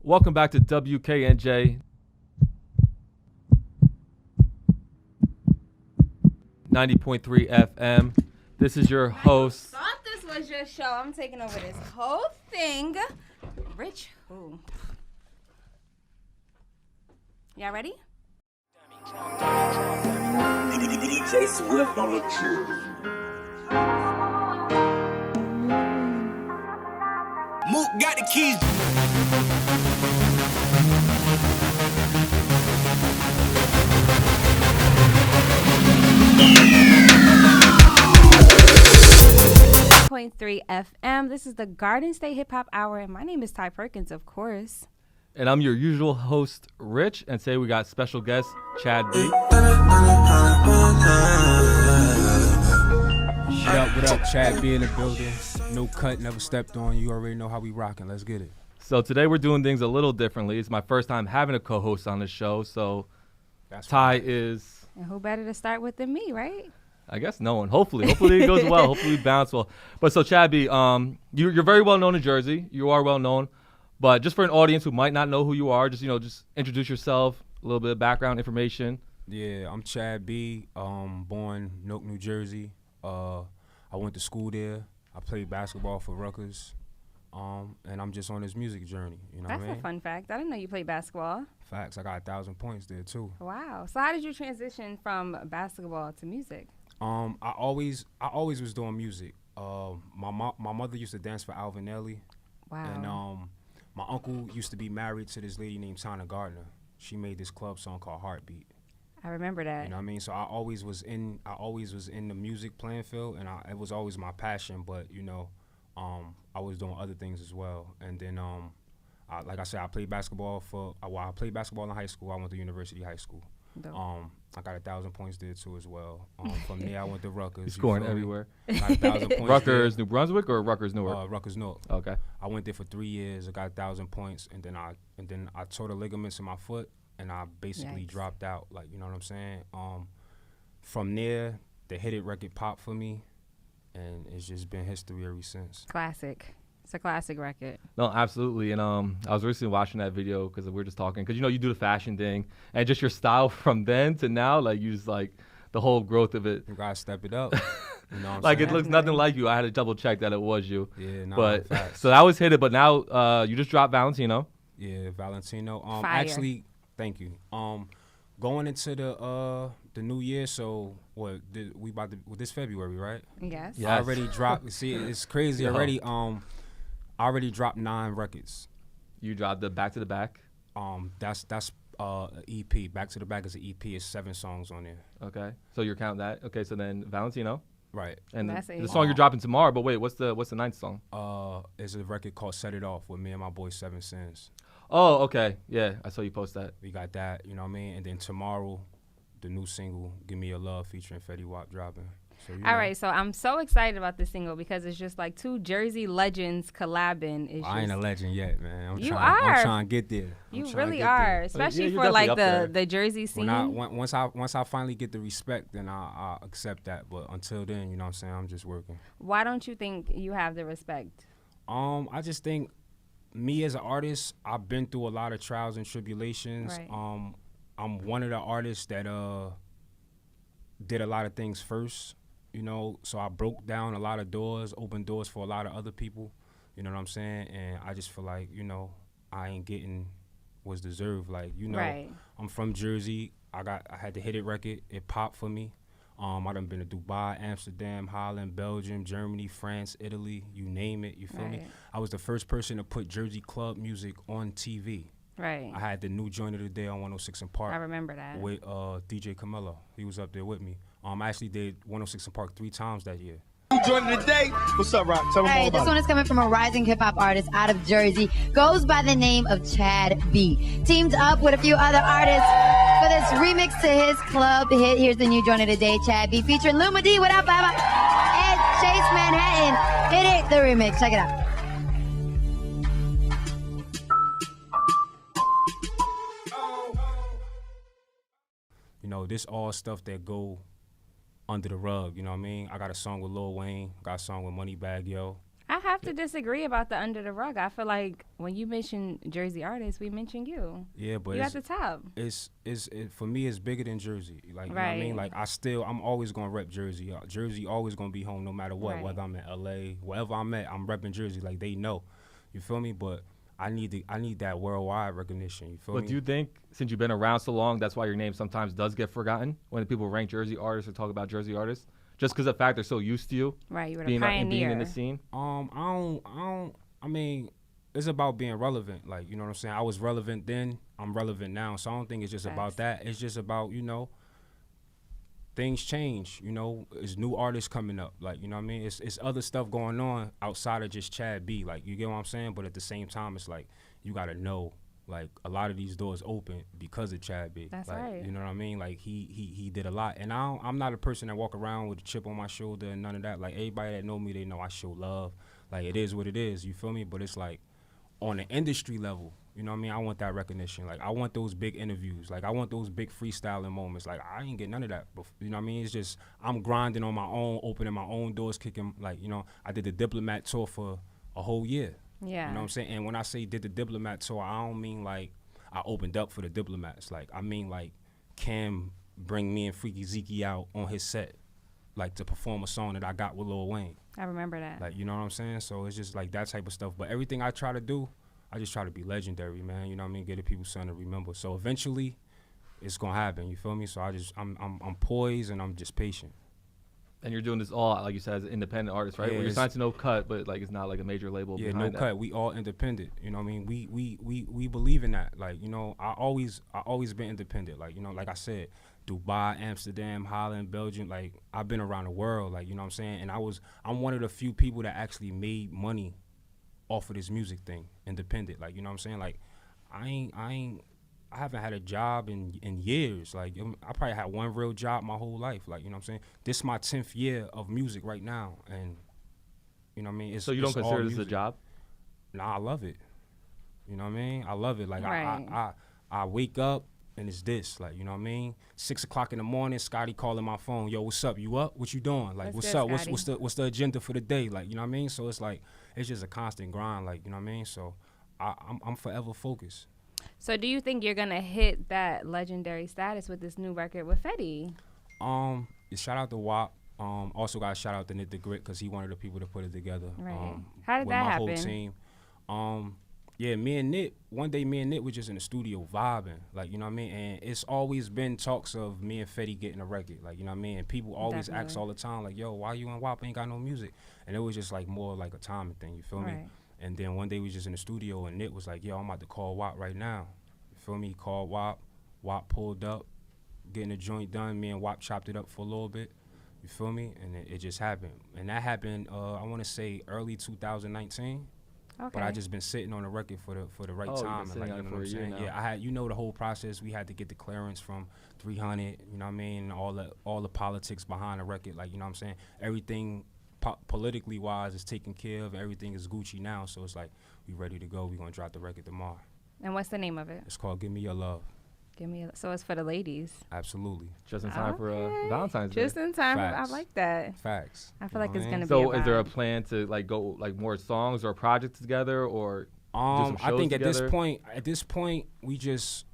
Welcome back to WKNJ 90.3 FM. This is your host. I thought this was your show. I'm taking over this whole thing. Rich who? Y'all ready? DJ Swift on the tune. Mook got the keys. .3 FM. This is the Garden State Hip Hop Hour, and my name is Tai Perkins, of course. And I'm your usual host, Rich. And today we got special guest, Chad B. What up, Chad B in the building. No Kutt, never stepped on. You already know how we rocking. Let's get it. So today we're doing things a little differently. It's my first time having a co-host on the show, so That's Ty right. is, And who better to start with than me, right? I guess, no one. Hopefully it goes well. Hopefully we bounce well. But so Chad B, you're very well known in Jersey. You are well known. But just for an audience who might not know who you are, just introduce yourself, a little bit of background information. Yeah, I'm Chad B. Born Newark, New Jersey. I went to school there. I played basketball for Rutgers. And I'm just on this music journey. You know That's what I mean? a fun fact. I didn't know you played basketball. Facts. I got 1,000 points there too. Wow. So how did you transition from basketball to music? I always was doing music. My mother used to dance for Alvin Ailey. Wow. And my uncle used to be married to this lady named Tana Gardner. She made this club song called Heartbeat. I remember that. You know what I mean? So I always was in the music playing field, and it was always my passion. But I was doing other things as well. And then like I said, I played basketball I played basketball in high school. I went to University High School. Dope. I got 1,000 points there too as well. From there I went to Rutgers. You're scoring everywhere. Got 1,000 points. Rutgers, New Brunswick, or Rutgers, Newark? Rutgers Newark. Okay. I went there for 3 years. I got 1,000 points, and then I tore the ligaments in my foot, and I basically Yikes. dropped out. Like, you know what I'm saying? From there, the Hit It record popped for me, and it's just been history ever since. Classic. It's a classic record. No, absolutely. And I was recently watching that video because we were just talking. Because, you do the fashion thing. And just your style from then to now, like, you just, like, the whole growth of it. You gotta step it up. You know what I'm Like, saying? it looks nothing like you. I had to double check that it was you. Yeah, nah, But facts. so that was Hit It. But now you just dropped Valentino. Yeah, Valentino. Fire. Actually, thank you. Going into the new year, so this February, right? Yes. Yeah. I Yes. already dropped. See, it's crazy Yo. already. I already dropped 9 records. You dropped the Back to the Back. That's EP. Back to the Back is an EP. It's 7 songs on there. Okay. So you're counting that. Okay. So then Valentino. Right. And That's the it. song you're dropping tomorrow. But wait, what's the 9th song? It's a record called Set It Off with me and my boy 7 Sins. Oh, okay. Yeah. I saw you post that. We got that, you know what I mean? And then tomorrow, the new single, Give Me Your Love, featuring Fetty Wap, dropping. So, All right, so I'm so excited about this single because it's just like two Jersey legends collabing. It's I ain't a legend yet, man. I'm You trying, are. I'm trying to get there. You I'm trying to really get are, there. especially you're for like definitely up the there. Jersey scene. Once I finally get the respect, then I'll accept that. But until then, you know what I'm saying, I'm just working. Why don't you think you have the respect? I just think me as an artist, I've been through a lot of trials and tribulations. Right. I'm one of the artists that did a lot of things first, so I broke down a lot of doors, opened doors for a lot of other people, you know what I'm saying? And I just feel like, I ain't getting what's deserved. Like, Right. I'm from Jersey. I had the Hit It record. It popped for me. I done been to Dubai, Amsterdam, Holland, Belgium, Germany, France, Italy, you name it, you feel me? Right. I was the first person to put Jersey club music on TV. Right. I had the new joint of the day on 106 and Park I remember that. with DJ Camilo. He was up there with me. I actually did 106 and Park 3 times that year. Joining today. What's up, Rock? Tell me more Hey, about this one is coming from a rising hip-hop artist out of Jersey. Goes by the name of Chad B. Teamed up with a few other artists for this remix to his club hit. Here's the new joint of the day, Chad B. Featuring Luma D, What Up, Baba? And Chase Manhattan. Hit it, the remix. Check it out. This all stuff that go under the rug, you know what I mean? I got a song with Lil Wayne, got a song with Moneybagg Yo. I have to disagree about the under the rug. I feel like when you mention Jersey artists, we mention you. Yeah, but you at the top. For me, it's bigger than Jersey. Like, you know what I mean? Like, I'm always gonna rep Jersey. Jersey always gonna be home no matter what. Right. Whether I'm in LA, wherever I'm at, I'm repping Jersey. Like, they know. You feel me? But I need that worldwide recognition. You feel me? But do you think, since you've been around so long, that's why your name sometimes does get forgotten when people rank Jersey artists or talk about Jersey artists? Just because of the fact they're so used to you, right? You were being, the pioneer. being in the scene. I mean, it's about being relevant. Like, you know what I'm saying? I was relevant then. I'm relevant now. So I don't think it's just about that. It's just about, you know, things change. You know, there's new artists coming up. Like, you know what I mean? It's other stuff going on outside of just Chad B. Like, you get what I'm saying? But at the same time, it's like you got to know. Like, a lot of these doors open because of Chad B. That's like, right. You know what I mean? Like, he did a lot. And I'm not a person that walk around with a chip on my shoulder and none of that. Like, everybody that know me, they know I show love. Like, it is what it is. You feel me? But it's like, on the industry level, you know what I mean? I want that recognition. Like, I want those big interviews. Like, I want those big freestyling moments. Like, I ain't get none of that before. You know what I mean? It's just, I'm grinding on my own, opening my own doors, kicking. Like, you know, I did the Diplomat tour for a whole year. Yeah. You know what I'm saying? And when I say did the Diplomat tour, I don't mean like I opened up for the Diplomats. Like, I mean like Cam bring me and Freekey Zekey out on his set, like to perform a song that I got with Lil Wayne. I remember that. Like, you know what I'm saying? So it's just like that type of stuff. But everything I try to do, I just try to be legendary, man. You know what I mean? Get the people something to remember. So eventually, it's gonna happen. You feel me? So I'm poised and I'm just patient. And you're doing this all, like you said, as an independent artist, right? Yeah, Where you're signed to No Kutt, but like it's not like a major label. Yeah, behind No that. Kutt. We all independent. You know what I mean? We believe in that. Like, you know, I always been independent. Like, you know, like I said, Dubai, Amsterdam, Holland, Belgium. Like, I've been around the world. Like, you know what I'm saying? And I'm one of the few people that actually made money off of this music thing, independent. Like, you know what I'm saying? Like, I haven't had a job in years. Like, I probably had one real job my whole life. Like, you know what I'm saying? This is my 10th year of music right now. And, you know what I mean? So you don't consider this a job? Nah, I love it. You know what I mean? I love it. Like, Right. I wake up and it's this. Like, you know what I mean? 6 o'clock in the morning, Scotty calling my phone. Yo, what's up? You up? What you doing? Like, what's up? What's the agenda for the day? Like, you know what I mean? So it's like, it's just a constant grind. Like, you know what I mean? So I'm forever focused. So do you think you're gonna hit that legendary status with this new record with Fetty? Shout out to Wap. Also got to shout out to Nit the Grit because he one of the people that put it together. Right. How did with that my happen? whole team. Yeah, me and Nit, one day me and Nit were just in the studio vibing. Like, you know what I mean? And it's always been talks of me and Fetty getting a record. Like, you know what I mean? And people always ask all the time, like, yo, why you and Wap ain't got no music? And it was just like more like a timing thing, you feel me? And then one day we was just in the studio and Nit was like, yo, I'm about to call Wap right now. You feel me? He called Wap. Wap pulled up, getting the joint done. Me and Wap chopped it up for a little bit. You feel me? And it just happened. And that happened, I want to say early 2019. Okay. But I just been sitting on the record for the right time. And like, you know what I'm saying? Yeah, I had, you know, the whole process. We had to get the clearance from 300. You know what I mean? All the politics behind the record. Like, you know what I'm saying? Everything politically wise is taken care of. Everything is Gucci now. So it's like we ready to go. We gonna drop the record tomorrow. And what's the name of it? It's called Give Me Your Love. So it's for the ladies. Absolutely. Just in time for Valentine's Day. Just in time. Facts. I like that. Facts. I feel like it's gonna be. So a is there a vibe. plan to like go like more songs or projects together or? I think together? at this point, we just,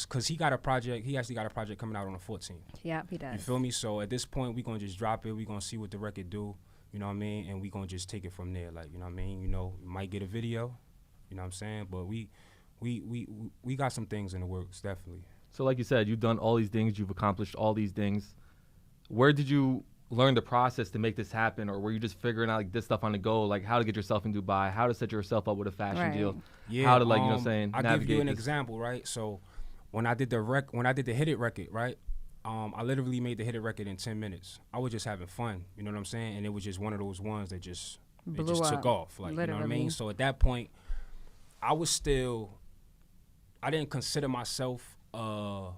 cause he actually got a project coming out on the 14th. Yeah, he does. You feel me? So at this point, we gonna just drop it. We gonna see what the record do. You know what I mean? And we gonna just take it from there. Like, you know what I mean? You know, we might get a video. You know what I'm saying? But we got some things in the works, definitely. So like you said, you've done all these things. You've accomplished all these things. Where did you learn the process to make this happen, or were you just figuring out like this stuff on the go, like how to get yourself in Dubai, how to set yourself up with a fashion deal, how to like you know what I'm saying? I'll give you an example, right? So when I did the Hit It record, right? I literally made the Hit It record in 10 minutes. I was just having fun, you know what I'm saying? And it was just one of those ones that just took off, like, you know what I mean? So at that point, I didn't consider myself a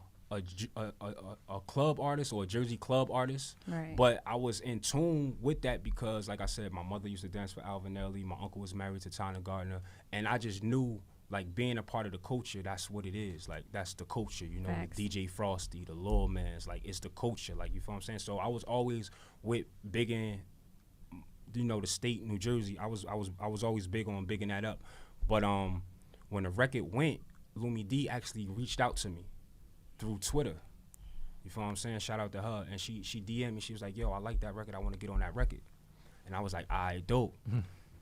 club artist or a Jersey club artist, but I was in tune with that because, like I said, my mother used to dance for Alvin Ailey, my uncle was married to Tina Gardner, and I just knew, like, being a part of the culture, that's what it is. Like, that's the culture, you know, the DJ Frosty, the Lil Mans, like, it's the culture, like, you feel what I'm saying? So I was always with big and you know, the state, New Jersey. I was always big on bigging that up. But when the record went, Lumi D actually reached out to me through Twitter. You feel what I'm saying? Shout out to her. And she DM'd me. She was like, yo, I like that record. I want to get on that record. And I was like, all right, dope.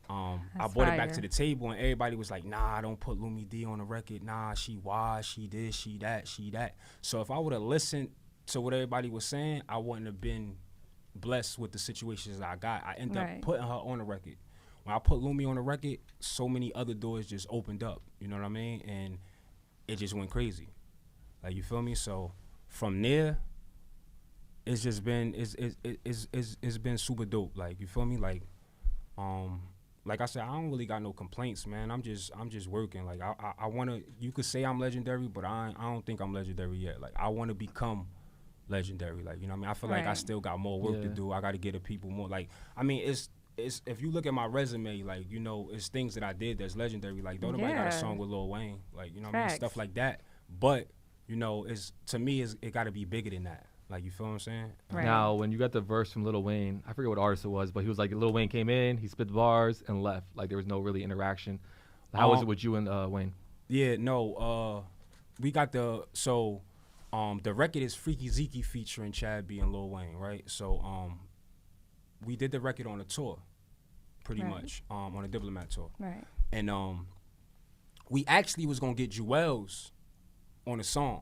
I brought it back to the table, and everybody was like, nah, don't put Lumi D on the record. Nah, she was, she this, she that. So if I would have listened to what everybody was saying, I wouldn't have been blessed with the situations I got. I ended up putting her on the record. When I put Lumi on the record, so many other doors just opened up. You know what I mean? And it just went crazy. Like, you feel me? So from there, it's just been it's been super dope. Like, you feel me? Like I said, I don't really got no complaints, man. I'm just working. Like, I wanna. You could say I'm legendary, but I don't think I'm legendary yet. Like, I wanna become legendary. Like, you know what I mean? I feel like I still got more work to do. I got to get the people more. Like, I mean, it's if you look at my resume, like, you know, it's things that I did that's legendary. Like, don't nobody got a song with Lil Wayne. Like, you know what I mean? Stuff like that. But, you know, to me, it got to be bigger than that. Like, you feel what I'm saying? Right. Now, when you got the verse from Lil Wayne, I forget what artist it was, but he was like, Lil Wayne came in, he spit the bars, and left. Like, there was no really interaction. How was it with you and Wayne? Yeah, no, we got the record is Freekey Zekey featuring Chad B and Lil Wayne, right? So, we did the record on a tour, pretty much, on a Diplomat tour. Right. And we actually was gonna get Jewels on the song.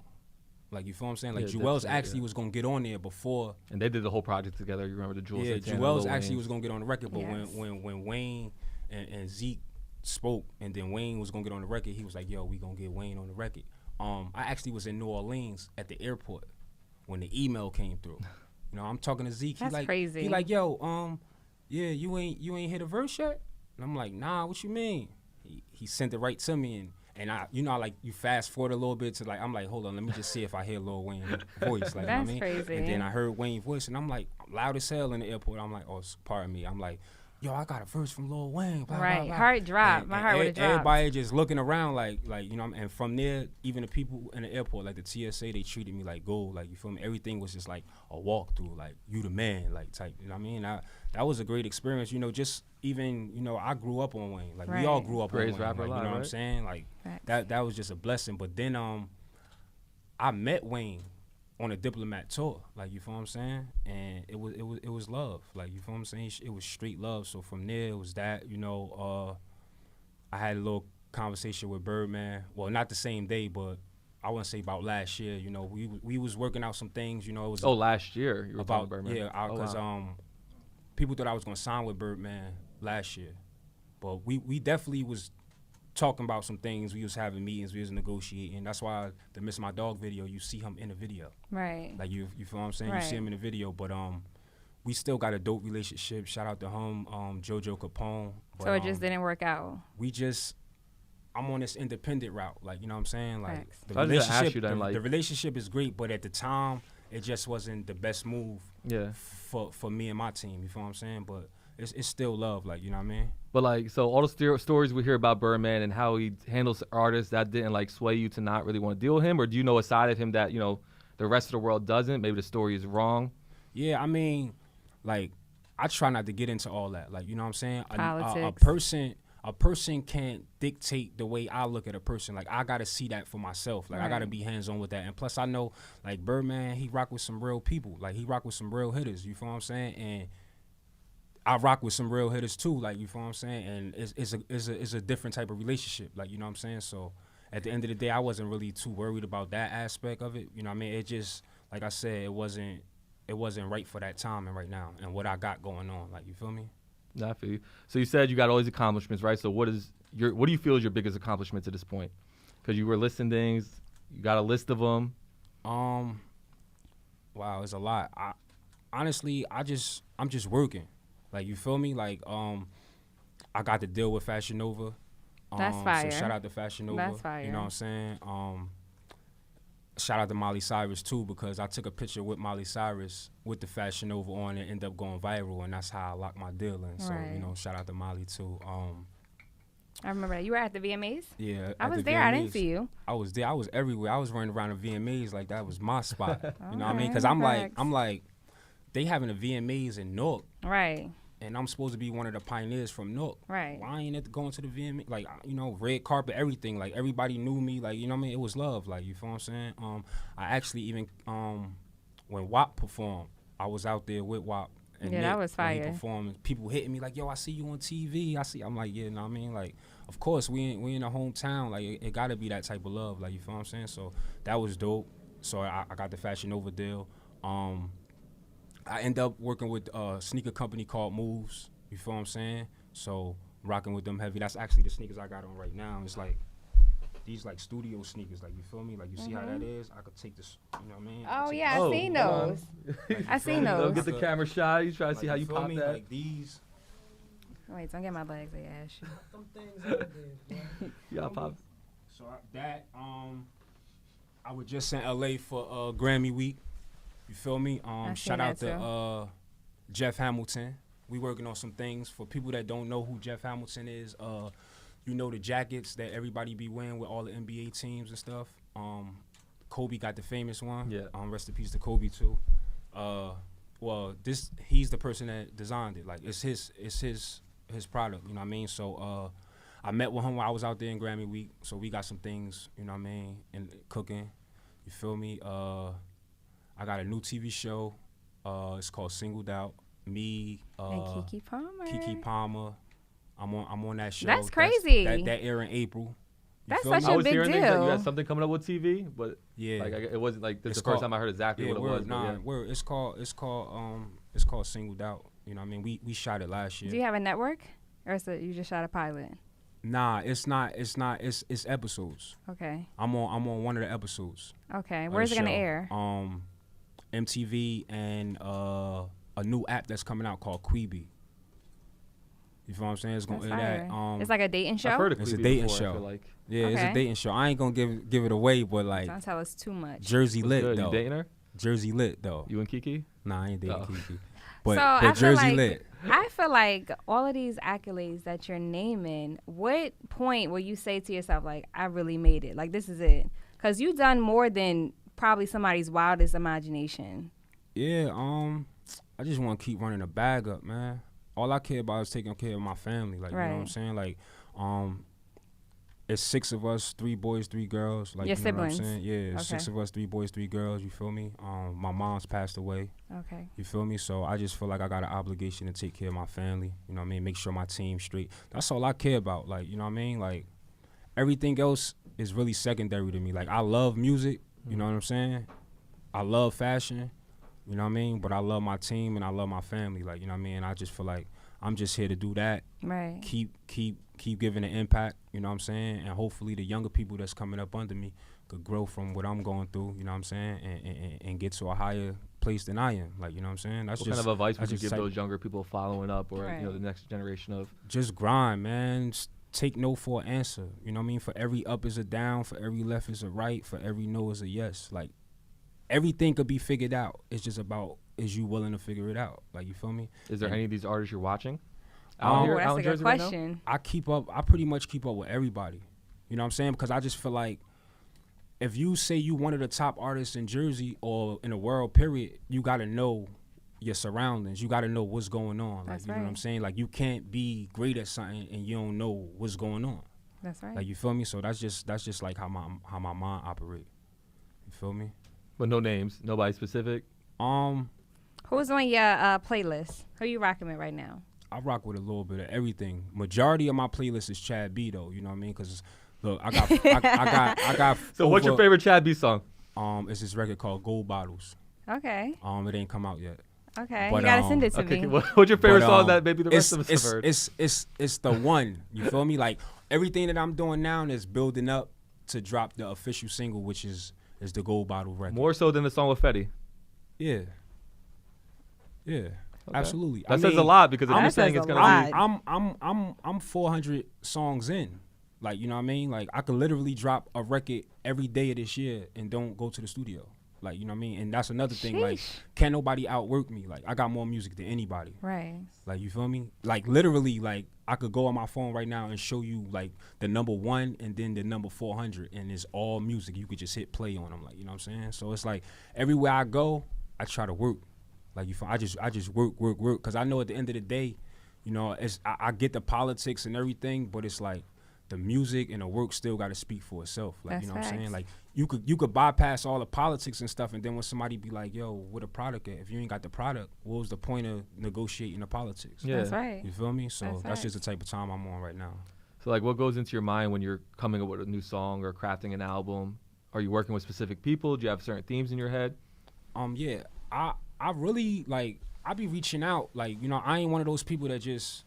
Like, you feel what I'm saying? Like, Jewels actually was gonna get on there before. And they did the whole project together. You remember the Jewels? Yeah, Jewels actually was gonna get on the record, but when Wayne and Zeke spoke, and then Wayne was gonna get on the record, he was like, "Yo, we gonna get Wayne on the record." I actually was in New Orleans at the airport when the email came through. You know, I'm talking to Zeke. That's crazy. He like, "Yo, yeah, you ain't hit a verse yet?" And I'm like, "Nah, what you mean?" He sent it right to me, and I, you know, like, you fast forward a little bit to, like, I'm like, hold on, let me just see if I hear Lil Wayne's voice. Like, that's, you know what I mean? Crazy. And then I heard Wayne's voice, and I'm like, loud as hell in the airport. I'm like, oh, pardon me. I'm like, yo, I got a verse from Lil Wayne. Blah, right, blah, blah. Heart dropped. My heart would have dropped. Everybody just looking around like, you know, and from there, even the people in the airport, like the TSA, they treated me like gold. Like, you feel me? Everything was just like a walkthrough, like, you the man, like, type. You know what I mean? That was a great experience. You know, just even, you know, I grew up on Wayne. Like, we all grew up on Wayne. Rapper, like, you know what I'm saying? Like, that was just a blessing. But then I met Wayne on a Diplomat tour, like, you feel what I'm saying? And it was love, like, you feel what I'm saying? It was straight love. So from there, it was that, you know, I had a little conversation with Birdman. Well, not the same day, but I want to say about last year. You know, we was working out some things. You know, it was last year you were about Birdman. Yeah, because people thought I was gonna sign with Birdman last year, but we definitely was talking about some things. We was having meetings. We was negotiating. That's why the Miss My Dog video, you see him in the video. Right. Like, you feel what I'm saying? Right. You see him in the video, but we still got a dope relationship. Shout out to him, JoJo Capone. But, so it just didn't work out. I'm on this independent route. Like, you know what I'm saying? Like, the relationship is great, but at the time, it just wasn't the best move. Yeah. For me and my team. You feel what I'm saying? But it's still love. Like, you know what I mean? But, like, so all the stories we hear about Birdman and how he handles artists, that didn't, like, sway you to not really want to deal with him? Or do you know a side of him that, you know, the rest of the world doesn't? Maybe the story is wrong? Yeah, I mean, like, I try not to get into all that. Like, you know what I'm saying? Politics. A person can't dictate the way I look at a person. Like, I got to see that for myself. Like, I got to be hands-on with that. And plus, I know, like, Birdman, he rock with some real people. Like, he rock with some real hitters. You feel what I'm saying? And I rock with some real hitters too, like, you feel what I'm saying? And it's a different type of relationship, like, you know what I'm saying? So at the end of the day, I wasn't really too worried about that aspect of it. You know what I mean? It just, like I said, it wasn't right for that time and right now and what I got going on. Like, you feel me? Nah, I feel you. So you said you got all these accomplishments, right? So what do you feel is your biggest accomplishment to this point? Because you were listing things, you got a list of them. Wow, it's a lot. I'm just working. Like, you feel me? Like, I got to deal with Fashion Nova. That's fire. So shout out to Fashion Nova. That's fire. You know what I'm saying? Shout out to Molly Cyrus too, because I took a picture with Molly Cyrus with the Fashion Nova on and ended up going viral, and that's how I locked my deal in. So, you know, shout out to Molly too. I remember that. You were at the VMAs? Yeah. I was there. VMAs. I didn't see you. I was there. I was everywhere. I was running around the VMAs like that was my spot. You know what I mean? Because I'm like, they having the VMAs in Newark. Right. and I'm supposed to be one of the pioneers from Nook. Right. Why ain't it going to the VMA? Like, you know, red carpet, everything. Like, everybody knew me. Like, you know what I mean? It was love. Like, you feel what I'm saying? I actually even, when WAP performed, I was out there with WAP. And Yeah, Nick, that was when he fire. performed, people hitting me like, yo, I see you on TV. I'm like, yeah, you know what I mean? Like, of course, we in a hometown. Like, it got to be that type of love. Like, you feel what I'm saying? So that was dope. So I got the Fashion Nova deal. I end up working with a sneaker company called Moves. You feel what I'm saying? So rocking with them heavy. That's actually the sneakers I got on right now. It's like these like studio sneakers. Like, you feel me? Like, you see how that is? I could take this. You know what I mean? Oh yeah, I seen those. I seen Don't those. get the camera shot. You try to see how you feel pop me? that. Like these. Wait, don't get my legs. They ass you. Some things out there, boy. Yeah, pop. So I was just in LA for Grammy week. You feel me? Shout out to Jeff Hamilton. We working on some things. For people that don't know who Jeff Hamilton is, you know the jackets that everybody be wearing with all the NBA teams and stuff. Kobe got the famous one. Yeah. Rest in peace to Kobe too. Well, he's the person that designed it. Like, it's his product. You know what I mean? So I met with him while I was out there in Grammy week. So we got some things, you know what I mean, and cooking. You feel me? I got a new TV show. It's called Singled Out. Me, And Keke Palmer. Keke Palmer. I'm on that show. That's crazy. That air in April. You That's feel such me? I a was big hearing things that you deal. had something coming up with TV, but Yeah. like it wasn't like this is It's the first called- time I heard exactly what it was. but yeah. Word. It's called Singled Out. You know what I mean? We shot it last year. Do you have a network, or is it you just shot a pilot? Nah, it's not. It's episodes. Okay. I'm on one of the episodes. Okay. of Where's the it gonna show. air? MTV and a new app that's coming out called Quibi. You feel what I'm saying? It's That's gonna air fire. that. It's like a dating show. I've heard of It's a Quibi dating before, I show. feel like. Yeah, it's a Okay. dating show. I ain't gonna give it away, but like Don't tell us too much. Jersey What's lit good? though. You dating her? Jersey lit though. You and Kiki? Nah, I ain't dating Oh. Kiki. But, So I feel Jersey like- lit. I feel like all of these accolades that you're naming, what point will you say to yourself, like, I really made it? Like, this is it. Because you've done more than probably somebody's wildest imagination. Yeah, I just want to keep running the bag up, man. All I care about is taking care of my family. Like, you know what I'm Right. saying? Like, it's 6 of us, 3 boys, 3 girls. Like, Your you know what I'm siblings? saying? Yeah, it's 6 Okay. of us, 3 boys, 3 girls. You feel me? My mom's passed away. Okay. You feel me? So I just feel like I got an obligation to take care of my family. You know what I mean? Make sure my team's straight. That's all I care about. Like, you know what I mean? Like, everything else is really secondary to me. Like, I love music. You know what I'm saying? I love fashion. You know what I mean? But I love my team and I love my family. Like, you know what I mean? I just feel like I'm just here to do that. Right. Keep giving an impact. You know what I'm saying? And hopefully the younger people that's coming up under me could grow from what I'm going through. You know what I'm saying? And get to a higher place than I am. Like, you know what I'm saying? That's What just kind of advice would that's you just give type- those younger people following up, or Right. the next generation of? Just grind, man. Just take no for an answer. You know what I mean? For every up is a down, for every left is a right, for every no is a yes. Like, everything could be figured out. It's just about, is you willing to figure it out? Like, you feel me? Is there And any of these artists you're watching? Oh, here, that's out a in good Jersey right now? question. I pretty much keep up with everybody. You know what I'm saying? Because I just feel like if you say you one of the top artists in Jersey or in the world, period, you got to know your surroundings. You got to know what's going on. Like, That's you know what I'm right. saying? Like, you can't be great at something and you don't know what's going on. That's right. Like, you feel me? So that's just like how my mind operate. You feel me? But no names, nobody specific. Who's on your playlist? Who you rocking with right now? I rock with a little bit of everything. Majority of my playlist is Chad B though. You know what I mean? Because look, I got. So what's your favorite Chad B song? It's this record called Gold Bottles. Okay. It ain't come out yet. Okay. But, you gotta send it to Okay, me. what's your favorite But, song that maybe the rest of us have it's, heard? It's the one. You feel me? Like, everything that I'm doing now is building up to drop the official single, which is the Gold Bottle record. More so than the song with Fetty. Yeah. Yeah. Absolutely. That says a lot, because if That you're saying says it's a gonna lot. be I'm 400 songs in. Like, you know what I mean? Like, I could literally drop a record every day of this year and don't go to the studio. Like, you know what I mean? And that's another thing. Like, Sheesh. can't nobody outwork me. Like, I got more music than anybody. Right. Like, you feel me? Like, literally, like, I could go on my phone right now and show you, like, the number 1 and then the number 400, and it's all music. You could just hit play on them, like, you know what I'm saying? So it's like, everywhere I go, I try to work. Like, you feel, I just work, because I know at the end of the day, You know, I get the politics and everything, but it's like the music and the work still got to speak for itself. Like, That's you know what I'm saying? facts. Like, you could bypass all the politics and stuff, and then when somebody be like, yo, where the product at? If you ain't got the product, what was the point of negotiating the politics? Yeah. That's right. You feel me? So That's that's just the facts. type of time I'm on right now. So like, what goes into your mind when you're coming up with a new song or crafting an album? Are you working with specific people? Do you have certain themes in your head? Yeah, I really like, I be reaching out, like, you know, I ain't one of those people that just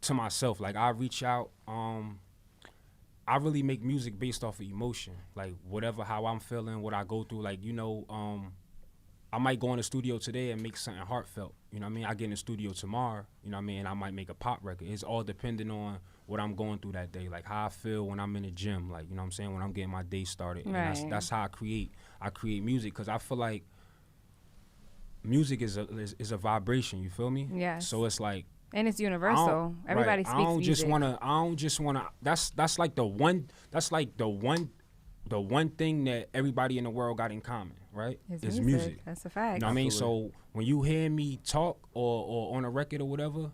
to myself. Like, I reach out, I really make music based off of emotion, like whatever, how I'm feeling, what I go through. Like, you know, I might go in the studio today and make something heartfelt. You know what I mean? I get in the studio tomorrow, you know what I mean, and I might make a pop record. It's all depending on what I'm going through that day, like how I feel when I'm in the gym, like, you know what I'm saying, when I'm getting my day started. And Right. that's how I create music, because I feel like music is a vibration, you feel me? Yes. So it's like, And it's universal. Everybody speaks I don't music. just wanna that's like the one thing that everybody in the world got in common, right? It's Is music. music. That's a fact. You know what I mean? Absolutely. So when you hear me talk or on a record or whatever,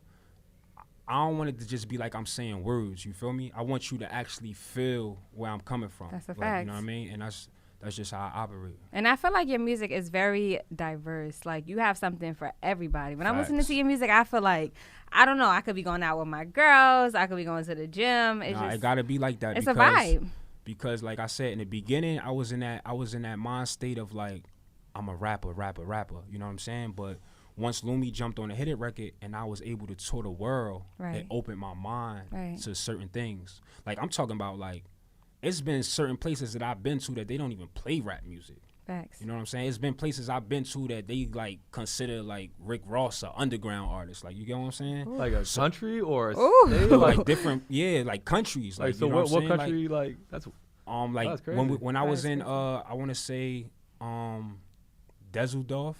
I don't want it to just be like I'm saying words, you feel me? I want you to actually feel where I'm coming from. That's a Like, fact. you know what I mean? And that's just how I operate. And I feel like your music is very diverse. Like, you have something for everybody. When I'm listening Facts. to your music, I feel like, I don't know, I could be going out with my girls. I could be going to the gym. It's Nah, just, it gotta be like that. it's a vibe. Because like I said in the beginning, I was in that mind state of like, I'm a rapper. You know what I'm saying? But once Lumi jumped on the Hit It record and I was able to tour the world, Right. it opened my mind Right. to certain things. Like, I'm talking about, like, it's been certain places that I've been to that they don't even play rap music. Facts. You know what I'm saying? It's been places I've been to that they like consider like Rick Ross an underground artist. Like, you get what I'm saying? Like a country or a Ooh. state? So, like different, yeah, like countries. Like, Like, so you know what what I'm saying? country, like, that's, Like that's when crazy. when I was That is in crazy. I want to say Dusseldorf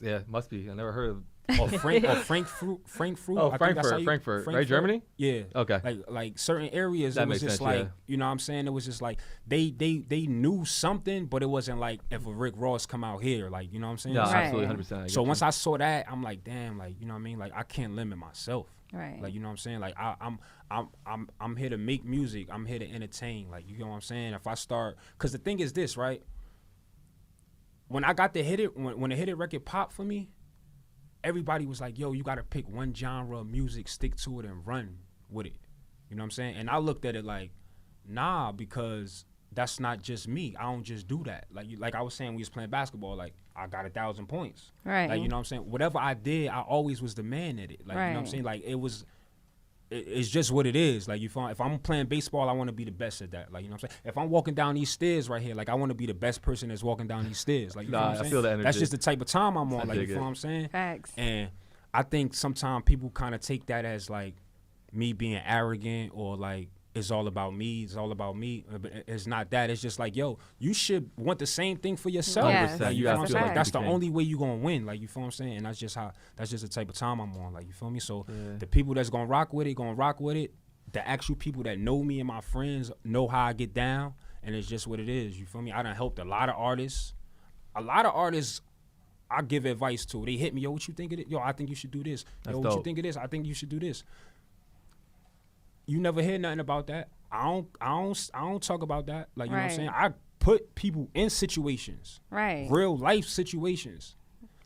yeah, must be. I never heard of. or Frankfurt. Oh, I think that's how Frankfurt, right? Germany? Yeah. Okay. Like certain areas, That it was makes just sense, like, yeah. you know what I'm saying? It was just like they knew something, but it wasn't like if a Rick Ross come out here, like, you know what I'm saying? Yeah, Right. absolutely, 100%. So once I saw that, I'm like, damn, like, you know what I mean? Like, I can't limit myself. Right. Like, you know what I'm saying? Like, I'm here to make music. I'm here to entertain. Like, you know what I'm saying? If I start, because the thing is this, right? When I got the Hit It, when the Hit It record popped for me, everybody was like, yo, you got to pick one genre of music, stick to it, and run with it. You know what I'm saying? And I looked at it like, nah, because that's not just me. I don't just do that. Like I was saying, we was playing basketball. Like, I got 1,000 points. Right. Like, you know what I'm saying? Whatever I did, I always was the man at it. Like, you know what I'm Right. saying? Like, it's just what it is. Like, you find, if I'm playing baseball, I want to be the best at that. Like, you know what I'm saying? If I'm walking down these stairs right here, like, I want to be the best person that's walking down these stairs. Like, you know Nah, what I'm I saying? feel that energy. That's just the type of time I'm on. I Like, you dig feel it. what I'm saying? Facts. And I think sometimes people kind of take that as like me being arrogant or like it's all about me. It's all about me. But it's not that. It's just like, yo, you should want the same thing for yourself. Yes, Like, you you know gotta what I'm feel saying? like That's the the king. only way you gonna win. Like, you feel what I'm saying? And that's just the type of time I'm on. Like, you feel me? So Yeah. the people that's gonna rock with it. The actual people that know me and my friends know how I get down, and it's just what it is. You feel me? I done helped a lot of artists. I give advice to. They hit me, yo, what you think of it? Yo, I think you should do this. That's Yo, what you dope. think of this? I think you should do this. You never hear nothing about that. I don't talk about that. Like, you know what I'm Right. saying? I put people in situations, Right. real life situations.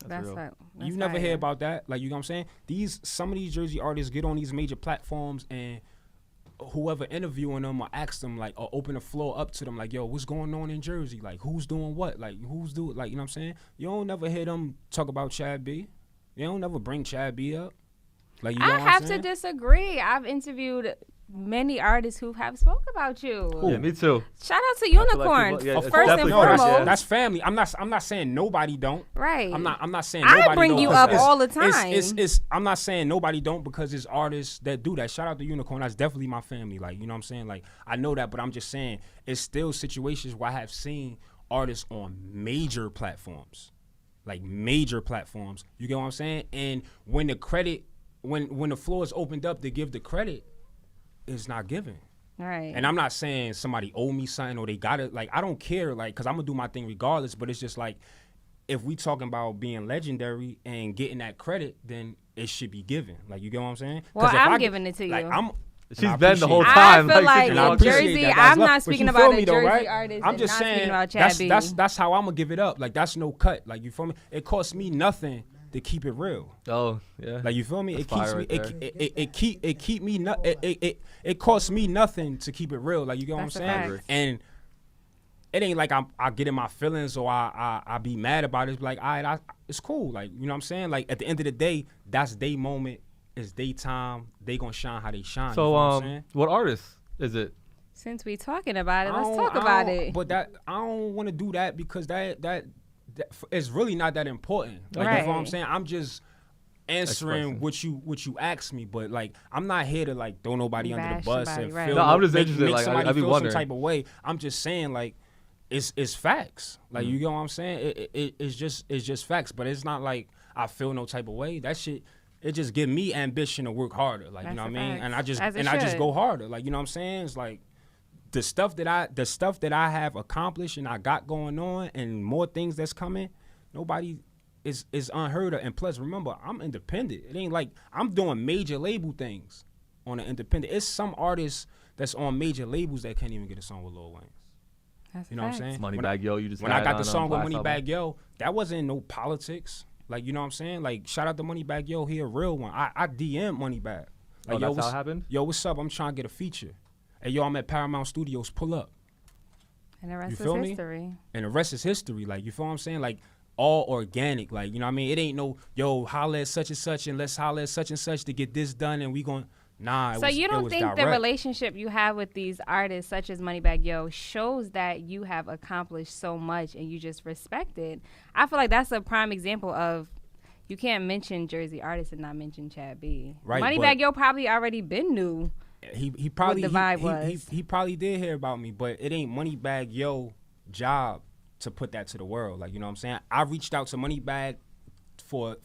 That's real. what. You never hear about that. Like, you know what I'm saying? Some of these Jersey artists get on these major platforms, and whoever interviewing them or ask them, like, or open the floor up to them, like, yo, what's going on in Jersey? Like, who's doing what? Like, who's doing, like, you know what I'm saying? You don't never hear them talk about Chad B. You don't never bring Chad B up. Like, you know I what I'm have to saying? disagree. I've interviewed many artists who have spoke about you. Yeah, me too. Shout out to feel like Unicorn. people- yeah, it's first and definitely No, first, foremost. yeah. that's family. I'm not saying nobody don't. Right. I'm not saying I nobody bring don't, you 'cause up it's- all the it's time. I'm not saying nobody don't, because it's artists that do that. Shout out to Unicorn. That's definitely my family. Like, you know what I'm saying? Like, I know that, but I'm just saying it's still situations where I have seen artists on major platforms. Like, major platforms. You get what I'm saying? And when the credit, when the floor is opened up to give the credit, it's not given. Right. And I'm not saying somebody owe me something or they got it. Like, I don't care, like, because I'm going to do my thing regardless. But it's just like, if we talking about being legendary and getting that credit, then it should be given. Like, you get what I'm saying? Well, I'm giving it to like, you. She's been the whole I time. feel like and I appreciate Jersey. that. That's I'm love. not But speaking you about feel a me, though, Jersey right? artist. I'm and just not saying speaking about Chad B. that's how I'm gonna give it up. Like, that's no cut. Like, you feel me? It costs me nothing to keep it real. Oh yeah. Like, you feel me? That's It keeps fire me. right It keep me. It costs me nothing to keep it real. Like, you get what I'm That's a saying? fact. And it ain't like I get in my feelings or I be mad about it. It's like, all right, it's cool. Like, you know what I'm saying? Like, at the end of the day, that's their moment. It's their time. They gonna shine how they shine. So you know what I'm saying? what artist is it? Since we talking about it, let's I talk don't- about it. But I don't want to do that because that it's really not that important. Like, you know what I'm Right. saying? I'm just answering Expressing. what you asked me, but like, I'm not here to like throw nobody under the Bash bus somebody, and right. feel No, I'm just make interested, like, somebody I be feel wondering. some type of way. I'm just saying, like, it's facts. Like, you get what I'm saying? It's just facts. But it's not like I feel no type of way. That shit, it just give me ambition to work harder. Like, you know That's what I a mean? fact. And I just As it I just should. go harder. Like, you know what I'm saying? It's like the stuff that I have accomplished and I got going on and more things that's coming, nobody is unheard of. And plus, remember, I'm independent. It ain't like I'm doing major label things on an independent. It's some artists that's on major labels that can't even get a song with Lil Wayne. That's You know what I'm saying? Moneybagg Yo. You just When I had got on, the song with last album. Moneybagg Yo, that wasn't no politics. Like, you know what I'm saying? Like, shout out to Moneybagg Yo, he a real one. I DM Moneybagg. Like, Oh, that's how what's- it happened? Yo, what's up? I'm trying to get a feature. Hey, yo, I'm at Paramount Studios. Pull up. And the rest You is feel me? history. And the rest is history. Like, you feel what I'm saying? Like, all organic. Like, you know what I mean? It ain't no, yo, holla at such and such and let's holla at such and such to get this done and we gon' nah. So you don't think the relationship you have with these artists, such as Moneybagg Yo, shows that you have accomplished so much and you just respect it? I feel like that's a prime example of you can't mention Jersey artists and not mention Chad B. Right, Moneybagg but- Yo probably already been new. He probably the vibe was. he probably did hear about me, but it ain't Moneybagg Yo job to put that to the world. Like, you know what I'm saying? I reached out to Moneybagg for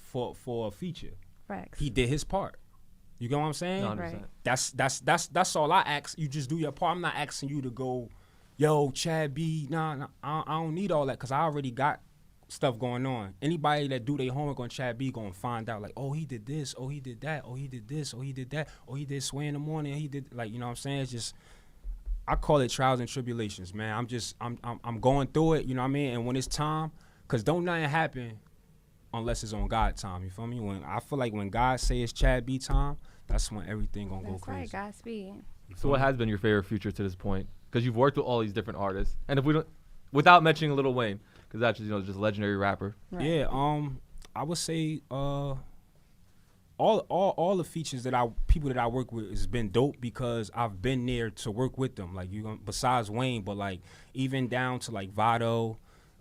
a feature. Facts. He did his part. You get what I'm saying? No, 100%. Right. That's all I ask. You just do your part. I'm not asking you to go, yo, Chad B. Nah, I don't need all that because I already got stuff going on. Anybody that do their homework on Chad B gonna find out like, oh, he did this, oh, he did that, oh, he did this, oh, he did that, oh, he did Sway in the morning, he did, like, you know what I'm saying? It's just, I call it trials and tribulations, man. I'm going through it, you know what I mean? And when it's time, because don't nothing happen unless it's on God time, you feel me? When I feel like when God say it's Chad B time, that's when everything gonna go That's right, crazy. Godspeed. So what has been your favorite feature to this point? Because you've worked with all these different artists, and if we don't, without mentioning Lil Wayne, because that's just, just a legendary rapper. Right. Yeah, I would say all the features that people that I work with has been dope because I've been there to work with them. Like, besides Wayne, but like even down to like Vado,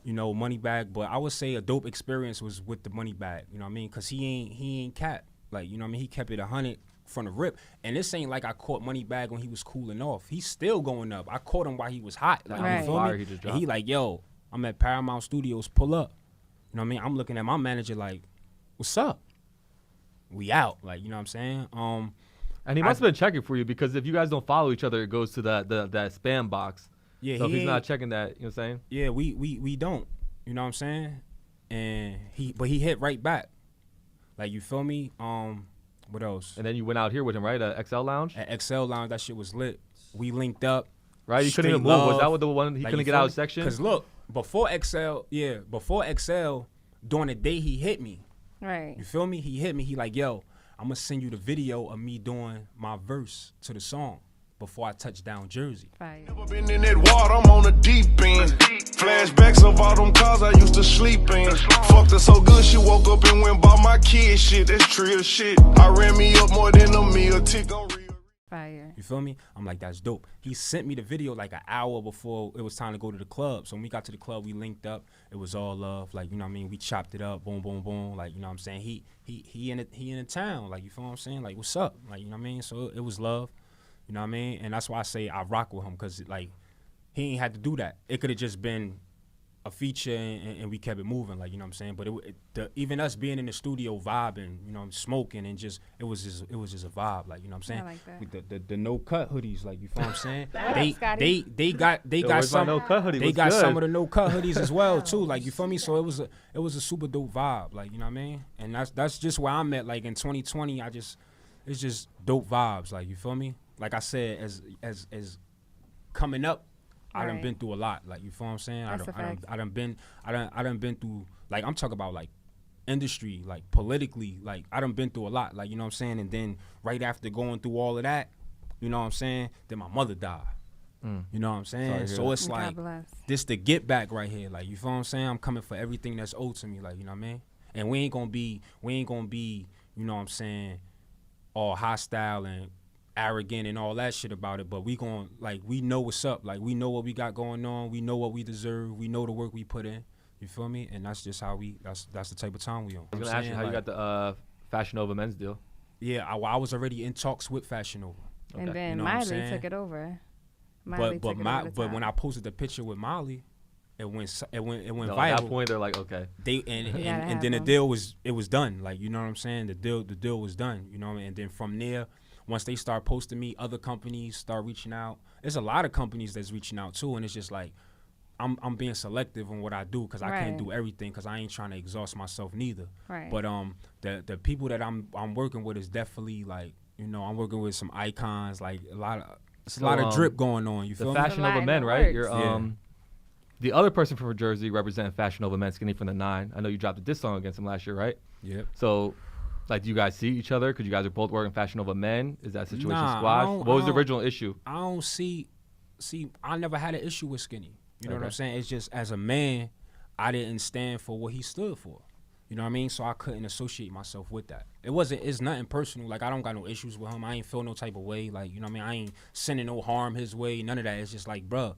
Moneybagg. But I would say a dope experience was with the Moneybagg. You know what I mean? Cause he ain't cap. Like, you know what I mean? He kept it 100 from the rip. And this ain't like I caught Moneybagg when he was cooling off. He's still going up. I caught him while he was hot. Like, Right. you feel Fire me? he just And he dropped. like, yo, I'm at Paramount Studios. Pull up. You know what I mean? I'm looking at my manager like, what's up? We out. Like, you know what I'm saying? And he must have been checking for you because if you guys don't follow each other, it goes to that spam box. Yeah, So if he's not ain't- checking that, you know what I'm saying? Yeah, we don't. You know what I'm saying? And he hit right back. Like, you feel me? What else? And then you went out here with him, right? At XL Lounge, At XL Lounge, that shit was lit. We linked up. right? He couldn't even Straight move. Was love. that what the one he Like, couldn't you get feel out me? of section? Cause look, before XL, during the day he hit me. Right. You feel me? He hit me. He like, yo, I'm gonna send you the video of me doing my verse to the song before I touch down Jersey. Fire. Never been in that water, I'm on the deep end. Flashbacks of all them cars I used to sleep in. Fucked her so good, she woke up and went bought my kid shit. That's trill shit. I ran me up more than a meal. Tick on real. Fire. You feel me? I'm like, that's dope. He sent me the video like an hour before it was time to go to the club. So when we got to the club, we linked up. It was all love. Like, you know what I mean? We chopped it up. Boom, boom, boom. Like, you know what I'm saying? He in the town. Like, you feel what I'm saying? Like, what's up? Like, you know what I mean? So it was love. You know what I mean? And that's why I say I rock with him because, like, he ain't had to do that. It could have just been a feature and we kept it moving, like, you know what I'm saying. But even us being in the studio vibing, you know, smoking and just it was just a vibe, like, you know what I'm saying. I like that. With the No Kutt hoodies, like, you feel what I'm saying. they Yo, got where's my some No Kutt hoodie? they What's got good? some of the No Kutt hoodies as well too, like, you feel me. So it was a super dope vibe, like, you know what I mean. And that's just where I'm at, like, in 2020. It's just dope vibes, like, you feel me. Like I said, as coming up, I done Right. been through a lot, like, you feel what I'm saying. That's a fact. I done been through, like, I'm talking about, like, industry, like, politically, like, I done been through a lot, like, you know what I'm saying. And then right after going through all of that, you know what I'm saying, then my mother died. You know what I'm saying? Sorry to hear So that. it's God like bless. this the get back right here, like, you feel what I'm saying. I'm coming for everything that's owed to me, like, you know what I mean. And we ain't gonna be, you know what I'm saying, all hostile and arrogant and all that shit about it, but we gon' like, we know what's up, like, we know what we got going on, we know what we deserve, we know the work we put in, you feel me. And that's just how that's the type of time we on. I was gonna ask you how you got the Fashion Nova men's deal. Yeah, I was already in talks with Fashion Nova. And Okay. then You know what I'm Miley saying? took it over. But when I posted the picture with Molly, it went No, viral. at that point, they're like, okay. And then the deal was done, like, you know what I'm saying. The deal was done, you know. And then from there, once they start posting me, other companies start reaching out. There's a lot of companies that's reaching out too, and it's just like I'm being selective on what I do, because I can't Right. do everything, because I ain't trying to exhaust myself neither. Right. But the people that I'm working with is definitely, like, you know, I'm working with some icons, like a lot of drip going on. You The feel me? Fashion Nova Latin men, works. right? You're Yeah. the other person from Jersey representing Fashion Nova men, Skinny from the 9. I know you dropped a diss song against him last year, right? Yep. So, like, do you guys see each other? Because you guys are both working Fashion Nova men. Is that situation Nah, I squashed? don't- What was I the don't- original issue? I don't see. I never had an issue with Skinny. You know what I'm Okay. saying? It's just, as a man, I didn't stand for what he stood for. You know what I mean? So I couldn't associate myself with that. It's nothing personal. Like, I don't got no issues with him. I ain't feel no type of way. Like, you know what I mean? I ain't sending no harm his way. None of that. It's just like, bruh,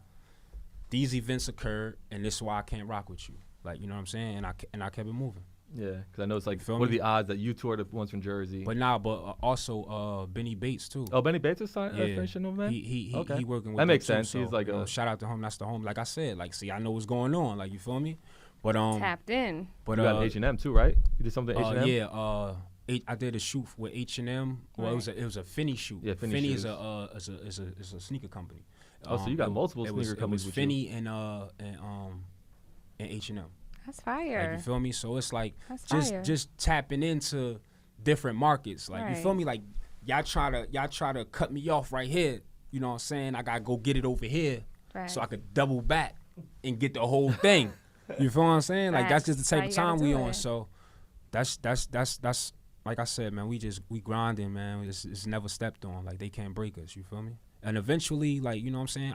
these events occurred, and this is why I can't rock with you. Like, you know what I'm saying? And I kept it moving. Yeah, because I know it's like, feel what are me? the odds that you two are the ones from Jersey? But also Benny Bates too. Oh, Benny Bates is signed Yeah, Fashion Nova men? he Okay. he working with That them makes too, sense. so, He's like you know, a- shout out to him. That's the home. Like I said, like, see, I know what's going on. Like, you feel me? But Tapped in. but You got H&M too, right? You did something H&M? yeah, I did a shoot with H&M. Well, Right. it was a Finney shoot. Yeah, Finney Finney shoes. is a sneaker company. Oh, so you got multiple it was- sneaker companies It was with you. Finney and H&M. That's Like, fire. you feel me? So it's like That's just fire. just tapping into different markets. Like, you feel Right. me? Like, y'all try to cut me off right here. You know what I'm saying? I gotta go get it over here, Right. so I could double back and get the whole thing. You feel what I'm saying? Like, that's just the type That's of how you time gotta we do on. it. So that's like I said, man. We grinding, man. It's never stepped on. Like, they can't break us. You feel me? And eventually, like, you know what I'm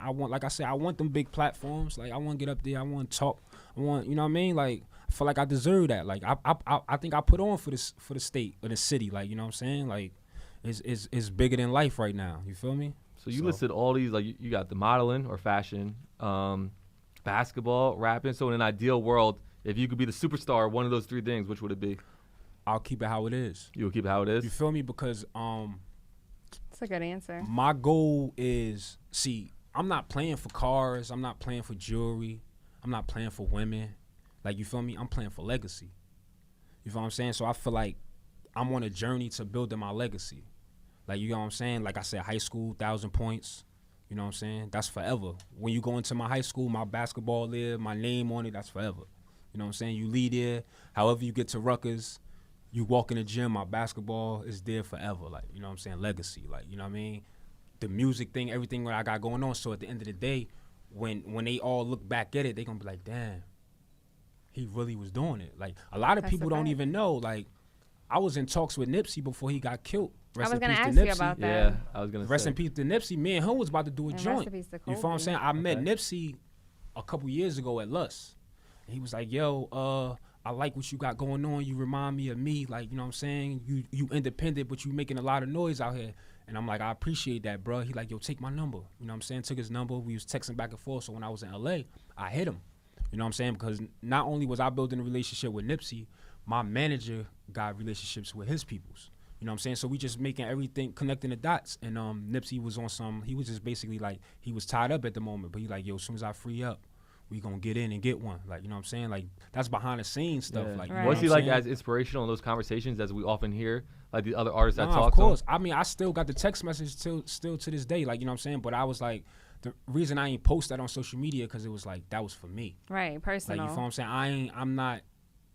saying, I want them big platforms. Like, I want to get up there. I want to talk. I want, you know what I mean? Like, I feel like I deserve that. Like, I think I put on for the state or the city. Like, you know what I'm saying? Like, it's bigger than life right now. You feel me? So you listed all these, like, you got the modeling or fashion, basketball, rapping. So in an ideal world, if you could be the superstar of one of those three things, which would it be? I'll keep it how it is. You would keep it how it is? You feel me? Because That's a good answer. my goal is, see, I'm not playing for cars. I'm not playing for jewelry. I'm not playing for women. Like, you feel me? I'm playing for legacy. You feel what I'm saying? So I feel like I'm on a journey to building my legacy. Like, you know what I'm saying? Like I said, high school, 1,000 points. You know what I'm saying? That's forever. When you go into my high school, my basketball there, my name on it, that's forever. You know what I'm saying? You lead there. However you get to Rutgers, you walk in the gym, my basketball is there forever. Like, you know what I'm saying? Legacy. Like, you know what I mean? The music thing, everything that I got going on. So at the end of the day, when they all look back at it, they gonna be like, damn, he really was doing it. Like, a lot of That's a people don't fact. even know. Like, I was in talks with Nipsey before he got killed. I was in gonna peace to ask you Nipsey. about that. Yeah, I was going to Rest say. in peace to Nipsey. Me and him was about to do a And joint. rest in peace to You feel what I'm Kobe. saying? I met Okay. Nipsey a couple years ago at Lust. And he was like, yo, I like what you got going on. You remind me of me. Like, you know what I'm saying? You independent, but you making a lot of noise out here. And I'm like, I appreciate that, bro. He like, yo, take my number. You know what I'm saying? Took his number. We was texting back and forth. So when I was in LA, I hit him. You know what I'm saying? Because not only was I building a relationship with Nipsey, my manager got relationships with his peoples. You know what I'm saying? So we just making everything, connecting the dots. And Nipsey was on he was just basically like, he was tied up at the moment. But he like, yo, as soon as I free up, we gonna get in and get one. Like, you know what I'm saying? Like, that's behind the scenes stuff. Yeah. Like, you Right. know Was what he I'm like saying? as inspirational in those conversations as we often hear, like the other artists that Nah, talk of to him? course. I mean, I still got the text message still to this day. Like, you know what I'm saying? But I was like, the reason I ain't post that on social media because it was like that was for me. Right, Like, personal. you feel what I'm saying?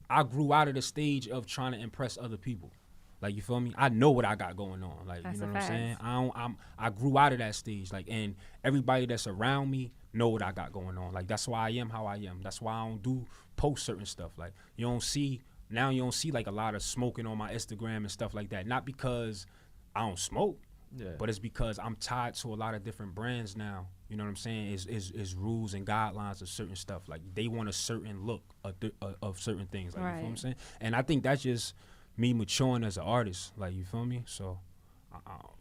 I grew out of the stage of trying to impress other people. Like, you feel me? I know what I got going on. Like, That's you know a what I'm saying? fact. I grew out of that stage. Like, and everybody that's around me know what I got going on. Like, that's why I am how I am. That's why I don't post certain stuff. Like, you don't see like a lot of smoking on my Instagram and stuff like that. Not because I don't smoke, but it's because I'm tied to a lot of different brands now. You know what I'm saying? Is rules and guidelines of certain stuff. Like, they want a certain look of certain things. Like, you feel what I'm saying? And I think that's just me maturing as an artist. Like, you feel me? So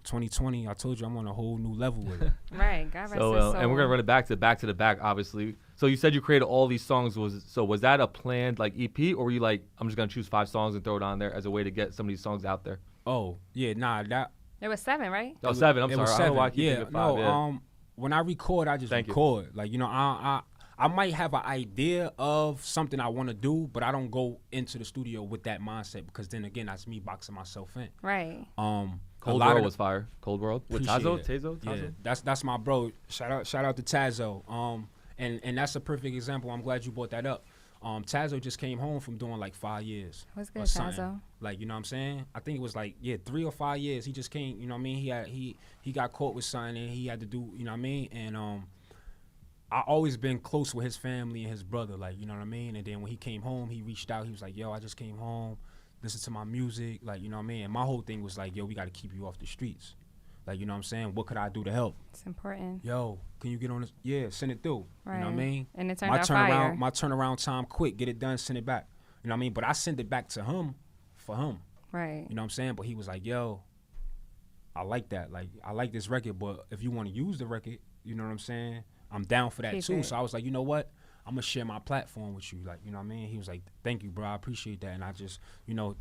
2020, I told you I'm on a whole new level with it. Right, God rest his So, soul. and we're gonna run it back to the back, obviously. So you said you created all these songs. Was that a planned like EP, or were you like, I'm just gonna choose 5 songs and throw it on there as a way to get some of these songs out there? Oh yeah, nah, that There was 7, right? Oh, 7. I'm it sorry. was I don't know why I 7. keep Yeah, thinking 5. no, Yeah. when I record, I just Thank you. record. Like, you know, I might have an idea of something I want to do, but I don't go into the studio with that mindset because then again, that's me boxing myself in. Right. Cold World was fire. Cold World with Appreciate Tazo. it. Yeah, that's my bro. Shout out to Tazo. And that's a perfect example. I'm glad you brought that up. Tazo just came home from doing like 5 years. What's or good, something. Tazo? Like, you know what I'm saying? I think it was like 3 or 5 years. He just came. You know what I mean? He got caught with something and he had to do. You know what I mean? And I always been close with his family and his brother. Like, you know what I mean? And then when he came home, he reached out. He was like, "Yo, I just came home. Listen to my music." Like, you know what I mean? And my whole thing was like, "Yo, we got to keep you off the streets." Like, you know what I'm saying? What could I do to help? It's important. Yo, can you get on this? Yeah, send it through. Right. You know what I mean? And it turned out fire. My turnaround time quick. Get it done, send it back. You know what I mean? But I sent it back to him for him. Right. You know what I'm saying? But he was like, "Yo, I like that. Like, I like this record, but if you want to use the record, you know what I'm saying? I'm down for that Keep too." it. So I was like, "You know what? I'm gonna share my platform with you." Like, you know what I mean? He was like, "Thank you, bro. I appreciate that." And I just, you know,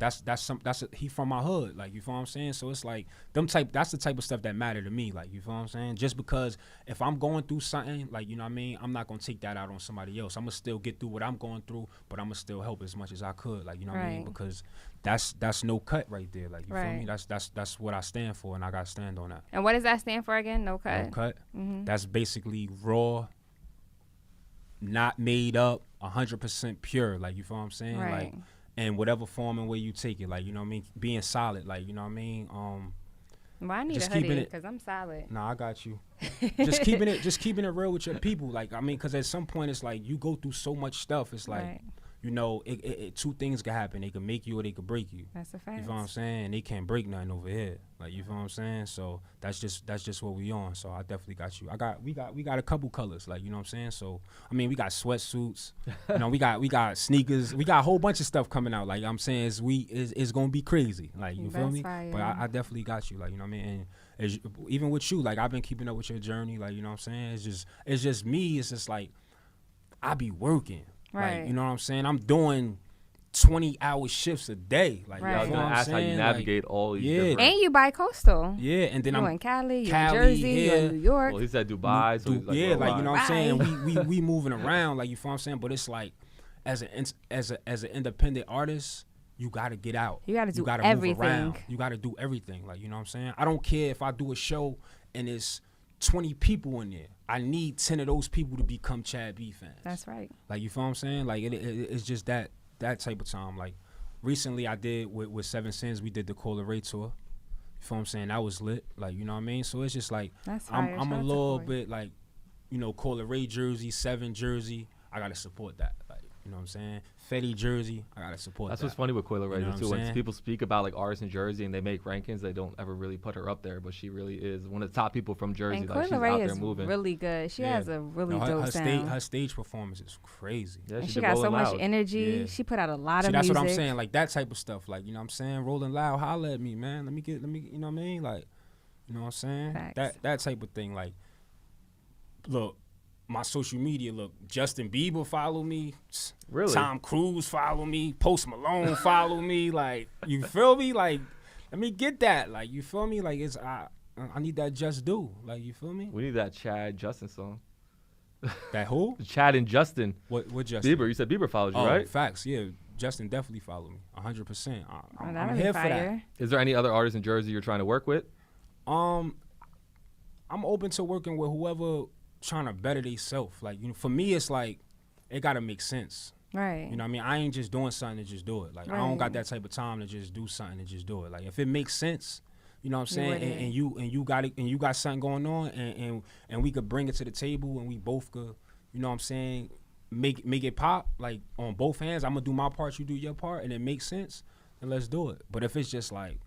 he from my hood. Like, you feel what I'm saying? So it's like that's the type of stuff that matter to me. Like, you feel what I'm saying? Just because if I'm going through something, like, you know what I mean, I'm not gonna take that out on somebody else. I'm gonna still get through what I'm going through, but I'm gonna still help as much as I could. Like, you know what I mean? Right. Because that's no cut right there. Like, you feel Right. me? That's what I stand for, and I gotta stand on that. And what does that stand for again? No Kutt? No cut. Mm-hmm. That's basically raw, not made up, 100% pure. Like, you feel what I'm saying? Right. Like, in whatever form and way you take it. Like, you know what I mean? Being solid. Like, you know what I mean? Well, I need Just a hoodie keeping it- because I'm solid. Nah, I got you. just keeping it real with your people. Like, I mean, because at some point it's like you go through so much stuff. It's like, Right. you know, two things can happen. They can make you or they can break you. That's a fact. You feel what I'm saying? And they can't break nothing over here. Like, you feel what I'm saying? So that's just what we on. So I definitely got you. We got a couple colors. Like, you know what I'm saying? So I mean, we got sweatsuits. You know, we got sneakers. We got a whole bunch of stuff coming out. Like, I'm saying, it's gonna be crazy. Like, you feel That's me? fire. But I definitely got you. Like, you know what I mean? And even with you, like, I've been keeping up with your journey. Like, you know what I'm saying? It's just me. It's just like I be working. Right. Like, you know what I'm saying? I'm doing 20-hour shifts a day. Like, Right. I was you know gonna what I'm ask how you saying? navigate all these yeah. different. And you bi-coastal. Yeah, and then You I'm in Cali, you in Cali, Jersey, you here. in New York. Well, he said Dubai. So he's like, yeah, like, you know what I'm saying? Right. We moving around, like, you feel what I'm saying? But it's like, as an independent artist, you gotta get out. You gotta do gotta everything. Move around. You gotta do everything. Like, you know what I'm saying? I don't care if I do a show and it's 20 people in there. I need 10 of those people to become Chad B fans. That's right. Like, you feel what I'm saying? Like, it's just that type of time. Like, recently I did with Seven Sins, we did the Cola Ray tour. You feel what I'm saying? That was lit. Like, you know what I mean? So it's just like, That's fire. I'm Shout a out to little Corey. bit like, you know, Cola Ray jersey, Seven jersey. I gotta support that. Like, you know what I'm saying? Fetty jersey, I gotta support That's that. what's funny with Coyle Ray You know what too. I'm When saying? people speak about like artists in Jersey and they make rankings, they don't ever really put her up there, but she really is one of the top people from Jersey. And Like, she's Coyle out Ray there is moving. really good. She has a really No, dope sound. her stage performance is crazy. Yeah, And she she did got so Rolling much Loud. energy. Yeah. She put out a lot See, of that's music. what I'm saying. Like, that type of stuff. Like, you know what I'm saying? Rolling Loud, holla at me, man. Let me, you know what I mean? Like, you know what I'm saying? Facts. That type of thing. Like, look, my social media, look, Justin Bieber follow me. Really? Tom Cruise follow me. Post Malone follow me. Like, you feel me? Like, let me get that. Like, you feel me? Like, I need that just do. Like, you feel me? We need that Chad Justin song. That who? Chad and Justin What Justin? Bieber. You said Bieber followed you, Oh, right? facts. Yeah, Justin definitely followed me 100%. I'm that'd be here for fire. Is there any other artists in Jersey you're trying to work with? that. I'm open to working with whoever trying to better themselves. Like, you know, for me, it's like it gotta make sense. Right. You know what I mean? I ain't just doing something to just do it. Like, I don't got that type of time to just do something and just do it. Like, if it makes sense, you know what I'm saying, and you got it, and you got something going on, and we could bring it to the table, and we both could, you know what I'm saying, make it pop, like on both hands. I'm gonna do my part, you do your part, and it makes sense, then let's do it. But if it's just like,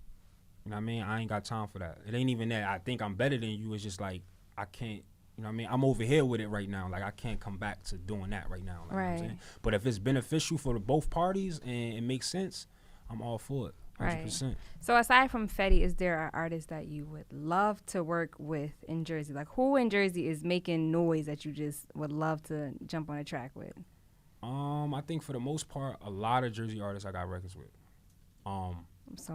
you know what I mean, I ain't got time for that. It ain't even that I think I'm better than you. It's just like I can't. You know what I mean? I'm over here with it right now. Like, I can't come back to doing that right now. Like, you know what I'm saying? But if it's beneficial for both parties and it makes sense, I'm all for it. 100%. Right. So aside from Fetty, is there an artist that you would love to work with in Jersey? Like, who in Jersey is making noise that you just would love to jump on a track with? I think for the most part, a lot of Jersey artists I got records with.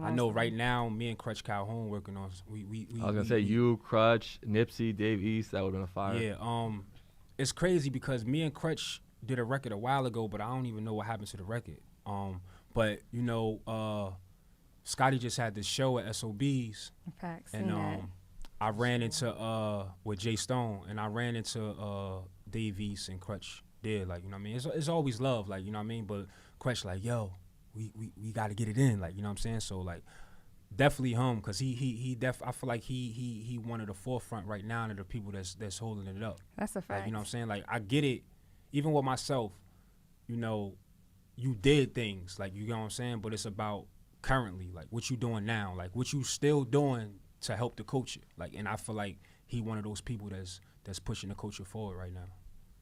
I know right now, me and Crutch Calhoun working on. I was gonna say you, Crutch, Nipsey, Dave East. That would have been a fire. Yeah. It's crazy because me and Crutch did a record a while ago, but I don't even know what happened to the record. But you know, Scotty just had this show at SOBs, Facts. and I ran into with Jay Stone, and I ran into Dave East and Crutch there. Like, you know what I mean? It's always love, like, you know what I mean? But Crutch like, yo, we got to get it in, like, you know what I'm saying? So like, definitely him, because I feel like he one of the forefront right now of the people that's holding it up. That's a fact. Like, you know what I'm saying? Like, I get it, even with myself, you know, you did things, like, you know what I'm saying? But it's about currently, like, what you doing now, like, what you still doing to help the culture. Like, and I feel like he one of those people that's pushing the culture forward right now.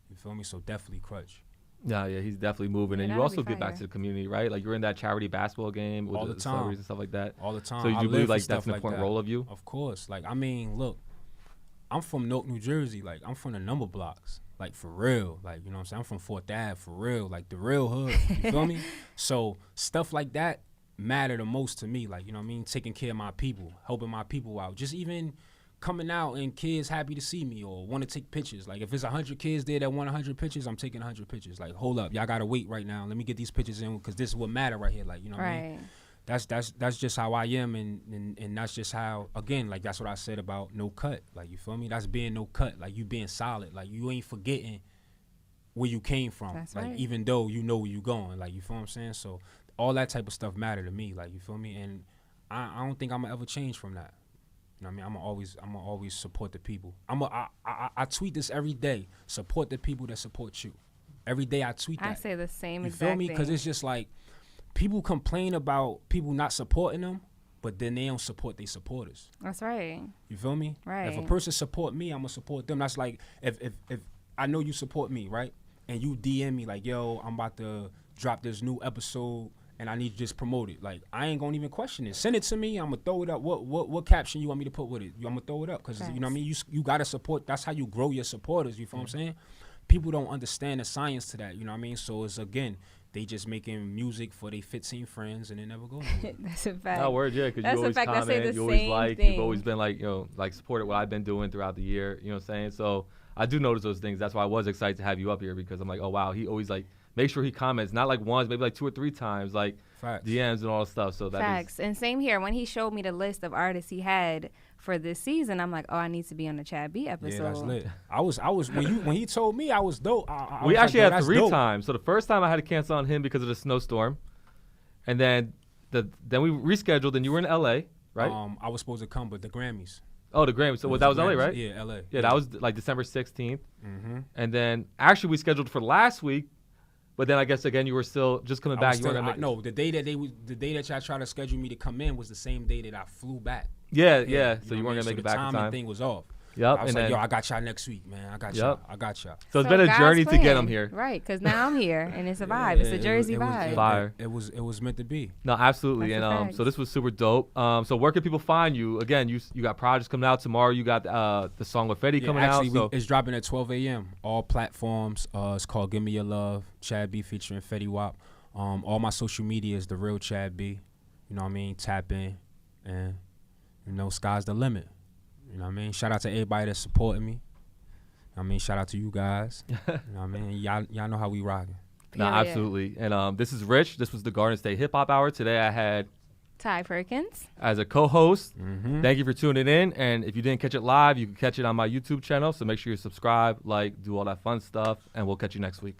You feel me? So definitely Crutch. Yeah, he's definitely moving. Yeah, And you that'd also be give back fire. to the community, right? Like, you're in that charity basketball game with All the the time. celebrities and stuff like that. All the time. So you I do live believe for like stuff that's an like important that. role of you? Of course. Like, I mean, look, I'm from Newark, New Jersey. Like, I'm from the number blocks. Like, for real. Like, you know what I'm saying? I'm from 4th Ave, for real. Like, the real hood. You feel me? So stuff like that matter the most to me. Like, you know what I mean? Taking care of my people, helping my people out. Just even coming out and kids happy to see me or want to take pictures. Like, if it's 100 kids there that want 100 pictures, I'm taking 100 pictures. Like, hold up, y'all gotta wait right now. Let me get these pictures in, because this is what matter right here. Like, you know what I mean? That's just how I am, and that's just how, again, like, that's what I said about No Kutt. Like, you feel me? That's being No Kutt. Like, you being solid. Like, you ain't forgetting where you came from. That's like, right. even though you know where you going. Like, you feel what I'm saying? So all that type of stuff matter to me. Like, you feel me? And I don't think I'm gonna ever change from that. You know what I mean? I'm gonna always support the people. I tweet this every day. Support the people that support you. Every day I tweet that. I say the same You exact feel me? thing. Because it's just like, people complain about people not supporting them, but then they don't support their supporters. That's right. You feel me? Right. If a person support me, I'm gonna support them. That's like, if I know you support me, right? And you DM me like, yo, I'm about to drop this new episode and I need you to just promote it. Like, I ain't gonna even question it. Send it to me. I'm gonna throw it up. What caption you want me to put with it? I'm gonna throw it up, because you know what I mean. You gotta support. That's how you grow your supporters. You feel what I'm saying? People don't understand the science to that. You know what I mean? So it's, again, they just making music for their 15 friends and they never go nowhere. That's a fact. No, word, yeah, because you That's a always fact. I say comment, the you always same like, thing. you've always been like, you know, like supported what I've been doing throughout the year, you know what I'm saying? So I do notice those things. That's why I was excited to have you up here, because I'm like, oh, wow, he always like, make sure he comments, not like once, maybe like 2 or 3 times, like Facts. DMs and all that stuff. So that Facts. is, And same here. When he showed me the list of artists he had for this season, I'm like, oh, I need to be on the Chad B episode. Yeah, that's lit. I was when he told me, I was dope. I we was actually like, had yo, 3 that's dope. times. So the first time I had to cancel on him because of the snowstorm. And then then we rescheduled, and you were in LA, right? I was supposed to come, but the Grammys. Oh, the Grammys. So that was LA, right? Yeah, LA. Yeah, that was like December 16th. Mm-hmm. And then actually we scheduled for last week, but then I guess again you were still just coming back. You weren't gonna make No, the day that y'all tried to schedule me to come in was the same day that I flew back. Yeah. So know you what I weren't mean? gonna make it back in the time. timing thing was off. Yep. I was And like, then, yo, I got y'all next week, man. I got y'all. I got y'all. so it's been a God's journey to get plan. him here. Right, because now I'm here, and it's a vibe. It's a Jersey vibe. Fire. It was meant to be. No, absolutely. That's a And fact. so this was super dope. So where can people find you? Again, you got projects coming out tomorrow. You got the song with Fetty coming actually, out. So it's dropping at 12 a.m. All platforms. It's called Give Me Your Love. Chad B featuring Fetty Wap. All my social media is The Real Chad B. You know what I mean? Tap in. And, you know, sky's the limit. You know what I mean? Shout out to everybody that's supporting me. I mean, shout out to you guys. You know what I mean? Y'all know how we rocking. Nah, Period. absolutely. And this is Rich. This was the Garden State Hip Hop Hour. Today I had Tai Perkins. as a co-host. Mm-hmm. Thank you for tuning in. And if you didn't catch it live, you can catch it on my YouTube channel. So make sure you subscribe, like, do all that fun stuff, and we'll catch you next week.